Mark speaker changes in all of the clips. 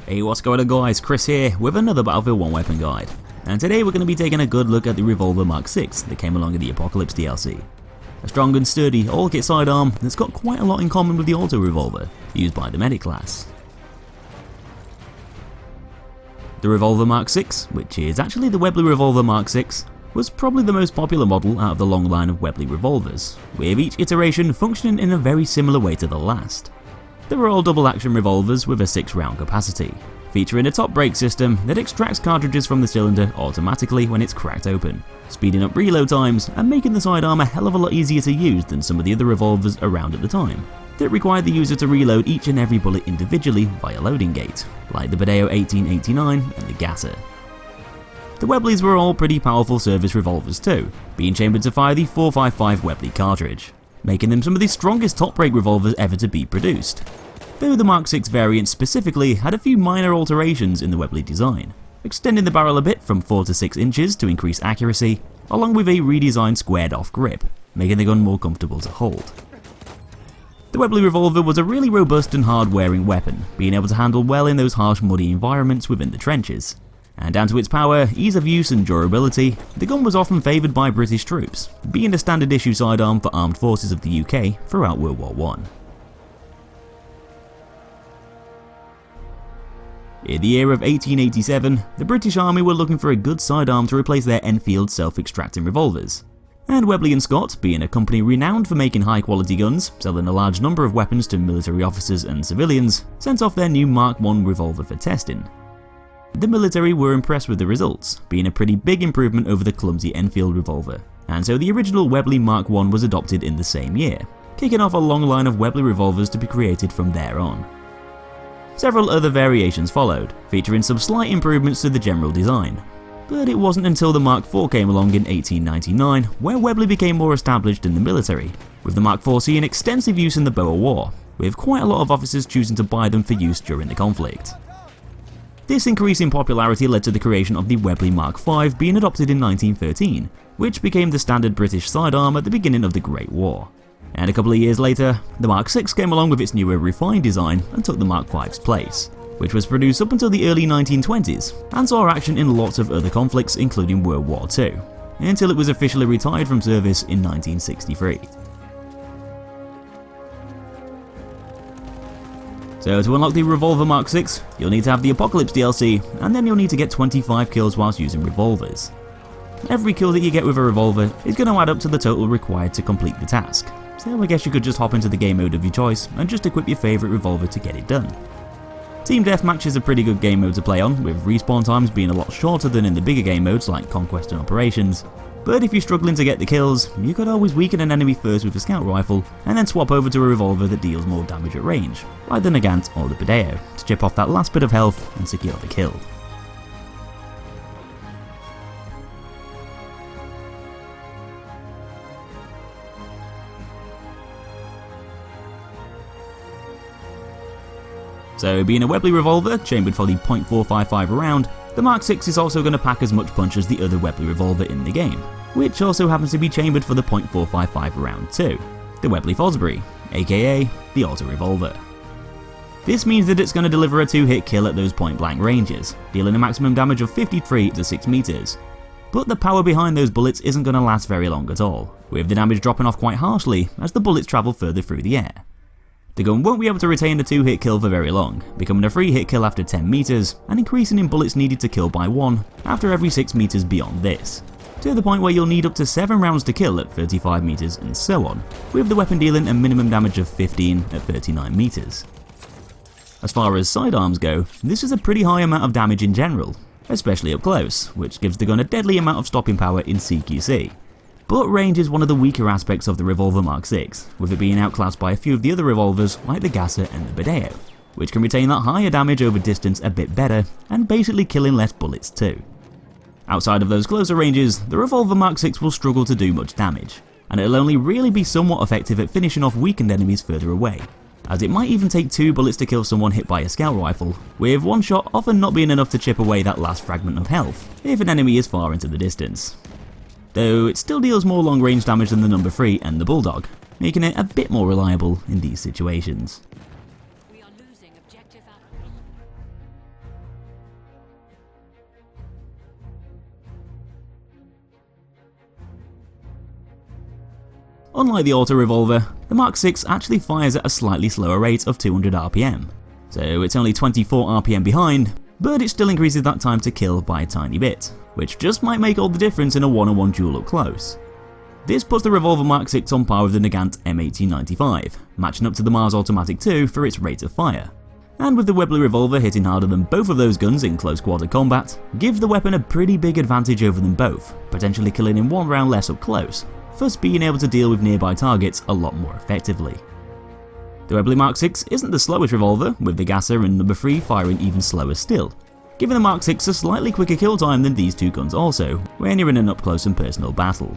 Speaker 1: Hey, what's going on guys, Chris here with another Battlefield 1 weapon guide. And today we're going to be taking a good look at the Revolver Mark VI that came along in the Apocalypse DLC. A strong and sturdy all-kit sidearm that's got quite a lot in common with the auto revolver used by the medic class. The Revolver Mark VI, which is actually the Webley Revolver Mark VI, was probably the most popular model out of the long line of Webley revolvers, with each iteration functioning in a very similar way to the last. They were all double action revolvers with a 6-round capacity, featuring a top brake system that extracts cartridges from the cylinder automatically when it's cracked open, speeding up reload times and making the sidearm a hell of a lot easier to use than some of the other revolvers around at the time, that required the user to reload each and every bullet individually via loading gate, like the Badeo 1889 and the Gasser. The Webleys were all pretty powerful service revolvers too, being chambered to fire the 455 Webley cartridge, making them some of the strongest top brake revolvers ever to be produced. Though the Mark VI variant specifically had a few minor alterations in the Webley design, extending the barrel a bit from 4 to 6 inches to increase accuracy, along with a redesigned squared off grip, making the gun more comfortable to hold. The Webley revolver was a really robust and hard wearing weapon, being able to handle well in those harsh muddy environments within the trenches. And down to its power, ease of use and durability, the gun was often favoured by British troops, being a standard issue sidearm for armed forces of the UK throughout World War I. In the year of 1887, the British Army were looking for a good sidearm to replace their Enfield self-extracting revolvers. And Webley & Scott, being a company renowned for making high quality guns, selling a large number of weapons to military officers and civilians, sent off their new Mark I revolver for testing. The military were impressed with the results, being a pretty big improvement over the clumsy Enfield revolver, and so the original Webley Mark I was adopted in the same year, kicking off a long line of Webley revolvers to be created from there on. Several other variations followed, featuring some slight improvements to the general design, but it wasn't until the Mark IV came along in 1899 where Webley became more established in the military, with the Mark IV seeing extensive use in the Boer War, with quite a lot of officers choosing to buy them for use during the conflict. This increase in popularity led to the creation of the Webley Mark V being adopted in 1913, which became the standard British sidearm at the beginning of the Great War. And a couple of years later, the Mark VI came along with its newer refined design and took the Mark V's place, which was produced up until the early 1920s and saw action in lots of other conflicts including World War II, until it was officially retired from service in 1963. So to unlock the Revolver Mark VI, you'll need to have the Apocalypse DLC, and then you'll need to get 25 kills whilst using revolvers. Every kill that you get with a revolver is going to add up to the total required to complete the task, so I guess you could just hop into the game mode of your choice and just equip your favourite revolver to get it done. Team Deathmatch is a pretty good game mode to play on, with respawn times being a lot shorter than in the bigger game modes like Conquest and Operations, but if you're struggling to get the kills, you could always weaken an enemy first with a scout rifle and then swap over to a revolver that deals more damage at range, like the Nagant or the Badeo, to chip off that last bit of health and secure the kill. So being a Webley revolver, chambered for the .455 round, the Mark VI is also going to pack as much punch as the other Webley revolver in the game, which also happens to be chambered for the .455 round too, the Webley Fosbury, aka the auto revolver. This means that it's going to deliver a 2-hit kill at those point blank ranges, dealing a maximum damage of 53 to 6 meters. But the power behind those bullets isn't going to last very long at all, with the damage dropping off quite harshly as the bullets travel further through the air. The gun won't be able to retain a 2-hit kill for very long, becoming a 3-hit kill after 10 meters, and increasing in bullets needed to kill by 1 after every 6 meters beyond this, to the point where you'll need up to 7 rounds to kill at 35 meters and so on, with the weapon dealing a minimum damage of 15 at 39 meters. As far as sidearms go, this is a pretty high amount of damage in general, especially up close, which gives the gun a deadly amount of stopping power in CQC. But range is one of the weaker aspects of the Revolver Mark VI, with it being outclassed by a few of the other revolvers like the Gasser and the Badeo, which can retain that higher damage over distance a bit better and basically killing less bullets too. Outside of those closer ranges, the Revolver Mark VI will struggle to do much damage, and it'll only really be somewhat effective at finishing off weakened enemies further away, as it might even take 2 bullets to kill someone hit by a scout rifle, with 1 shot often not being enough to chip away that last fragment of health if an enemy is far into the distance. Though it still deals more long range damage than the number 3 and the Bulldog, making it a bit more reliable in these situations. Unlike the auto revolver, the Mark VI actually fires at a slightly slower rate of 200 RPM. So it's only 24 RPM behind, but it still increases that time to kill by a tiny bit, which just might make all the difference in a one-on-one duel up close. This puts the Revolver Mark VI on par with the Nagant M1895, matching up to the Mars Automatic II for its rate of fire. And with the Webley Revolver hitting harder than both of those guns in close quarter combat, gives the weapon a pretty big advantage over them both, potentially killing in one round less up close, thus being able to deal with nearby targets a lot more effectively. The Webley Mark VI isn't the slowest revolver, with the Gasser and No. 3 firing even slower still, giving the Mark VI a slightly quicker kill time than these two guns also, when you're in an up close and personal battle.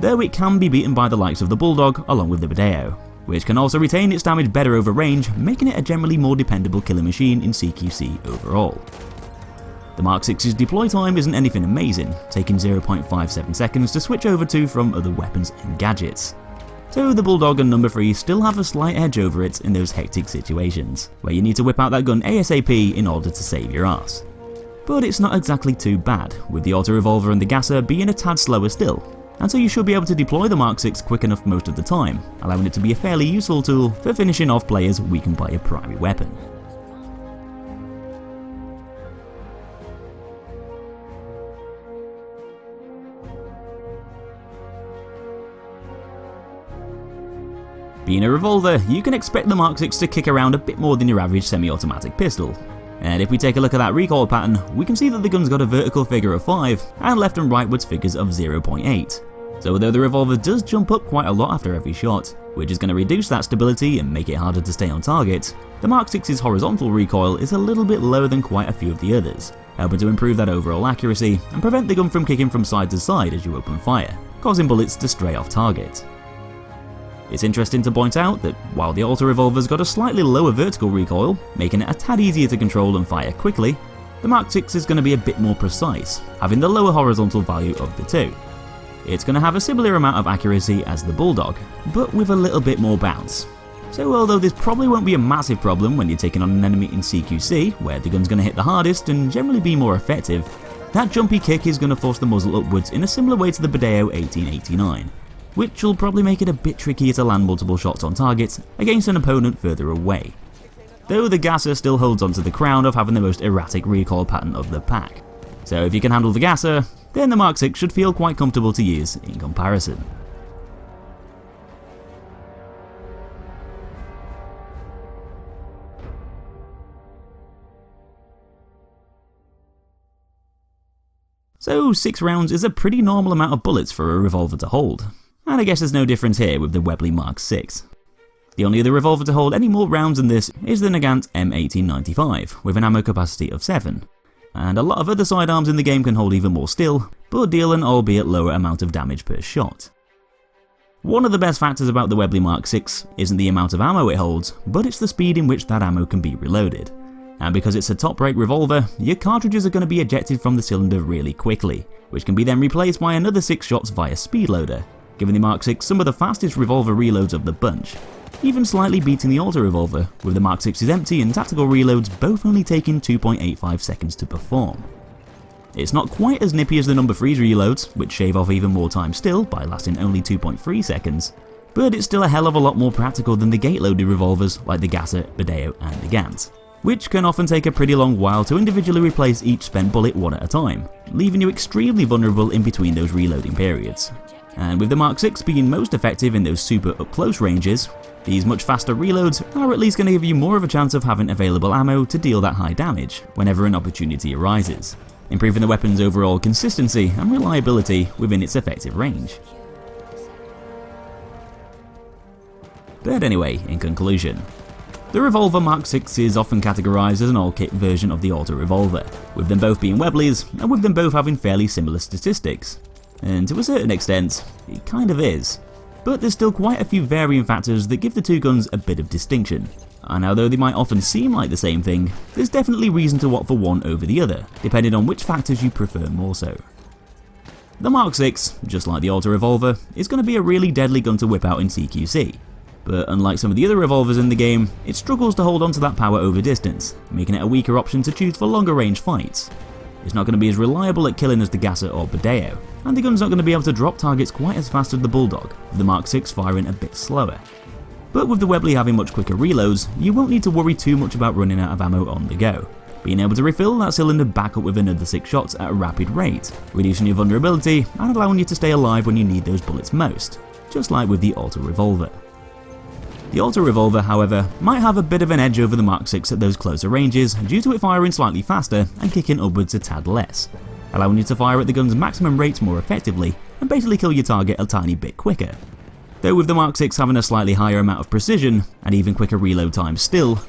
Speaker 1: Though it can be beaten by the likes of the Bulldog along with the Bideo, which can also retain its damage better over range, making it a generally more dependable killing machine in CQC overall. The Mark VI's deploy time isn't anything amazing, taking 0.57 seconds to switch over to from other weapons and gadgets. So the Bulldog and No. 3 still have a slight edge over it in those hectic situations, where you need to whip out that gun ASAP in order to save your ass. But it's not exactly too bad, with the auto revolver and the Gasser being a tad slower still, and so you should be able to deploy the Mark VI quick enough most of the time, allowing it to be a fairly useful tool for finishing off players weakened by a primary weapon. Being a revolver, you can expect the Mark VI to kick around a bit more than your average semi-automatic pistol. And if we take a look at that recoil pattern, we can see that the gun's got a vertical figure of 5 and left and rightwards figures of 0.8. So although the revolver does jump up quite a lot after every shot, which is going to reduce that stability and make it harder to stay on target, the Mark VI's horizontal recoil is a little bit lower than quite a few of the others, helping to improve that overall accuracy and prevent the gun from kicking from side to side as you open fire, causing bullets to stray off target. It's interesting to point out that while the auto revolver's got a slightly lower vertical recoil, making it a tad easier to control and fire quickly, the Mark VI is going to be a bit more precise, having the lower horizontal value of the two. It's going to have a similar amount of accuracy as the Bulldog, but with a little bit more bounce. So although this probably won't be a massive problem when you're taking on an enemy in CQC, where the gun's going to hit the hardest and generally be more effective, that jumpy kick is going to force the muzzle upwards in a similar way to the Bideo 1889, which will probably make it a bit trickier to land multiple shots on target against an opponent further away. Though the Gasser still holds onto the crown of having the most erratic recoil pattern of the pack. So if you can handle the Gasser, then the Mark VI should feel quite comfortable to use in comparison. So 6 rounds is a pretty normal amount of bullets for a revolver to hold, and I guess there's no difference here with the Webley Mark VI. The only other revolver to hold any more rounds than this is the Nagant M1895, with an ammo capacity of 7. And a lot of other sidearms in the game can hold even more still, but deal an albeit lower amount of damage per shot. One of the best factors about the Webley Mark VI isn't the amount of ammo it holds, but it's the speed in which that ammo can be reloaded. And because it's a top-rate revolver, your cartridges are going to be ejected from the cylinder really quickly, which can be then replaced by another 6 shots via speed loader, giving the Mark VI some of the fastest revolver reloads of the bunch, even slightly beating the auto revolver, with the Mark VI's empty and tactical reloads both only taking 2.85 seconds to perform. It's not quite as nippy as the No. 3's reloads, which shave off even more time still by lasting only 2.3 seconds, but it's still a hell of a lot more practical than the gate-loaded revolvers like the Gasser, Bideo and the Gant, which can often take a pretty long while to individually replace each spent bullet one at a time, leaving you extremely vulnerable in between those reloading periods. And with the Mark VI being most effective in those super up-close ranges, these much faster reloads are at least going to give you more of a chance of having available ammo to deal that high damage whenever an opportunity arises, improving the weapon's overall consistency and reliability within its effective range. But anyway, in conclusion, the Revolver Mark VI is often categorized as an all-kit version of the auto revolver, with them both being Webleys and with them both having fairly similar statistics. And to a certain extent, it kind of is. But there's still quite a few varying factors that give the two guns a bit of distinction, and although they might often seem like the same thing, there's definitely reason to opt for one over the other, depending on which factors you prefer more so. The Mark VI, just like the auto revolver, is going to be a really deadly gun to whip out in CQC, but unlike some of the other revolvers in the game, it struggles to hold onto that power over distance, making it a weaker option to choose for longer range fights. It's not going to be as reliable at killing as the Gasser or Bodeo, and the gun's not going to be able to drop targets quite as fast as the Bulldog, with the Mark VI firing a bit slower. But with the Webley having much quicker reloads, you won't need to worry too much about running out of ammo on the go, being able to refill that cylinder back up with another 6 shots at a rapid rate, reducing your vulnerability and allowing you to stay alive when you need those bullets most, just like with the Auto Revolver. The Auto Revolver, however, might have a bit of an edge over the Mark VI at those closer ranges due to it firing slightly faster and kicking upwards a tad less, allowing you to fire at the gun's maximum rates more effectively and basically kill your target a tiny bit quicker. Though with the Mark VI having a slightly higher amount of precision and even quicker reload times still,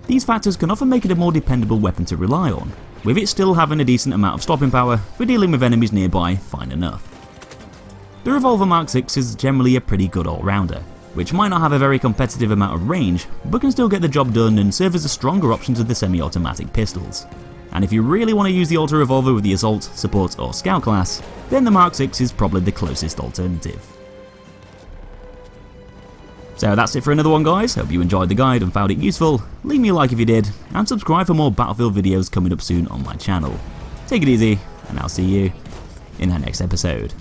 Speaker 1: these factors can often make it a more dependable weapon to rely on, with it still having a decent amount of stopping power for dealing with enemies nearby fine enough. The Revolver Mark VI is generally a pretty good all-rounder, which might not have a very competitive amount of range, but can still get the job done and serve as a stronger option to the semi-automatic pistols. And if you really want to use the Auto Revolver with the Assault, Support or Scout class, then the Mark VI is probably the closest alternative. So that's it for another one, guys. Hope you enjoyed the guide and found it useful. Leave me a like if you did, and subscribe for more Battlefield videos coming up soon on my channel. Take it easy, and I'll see you in the next episode.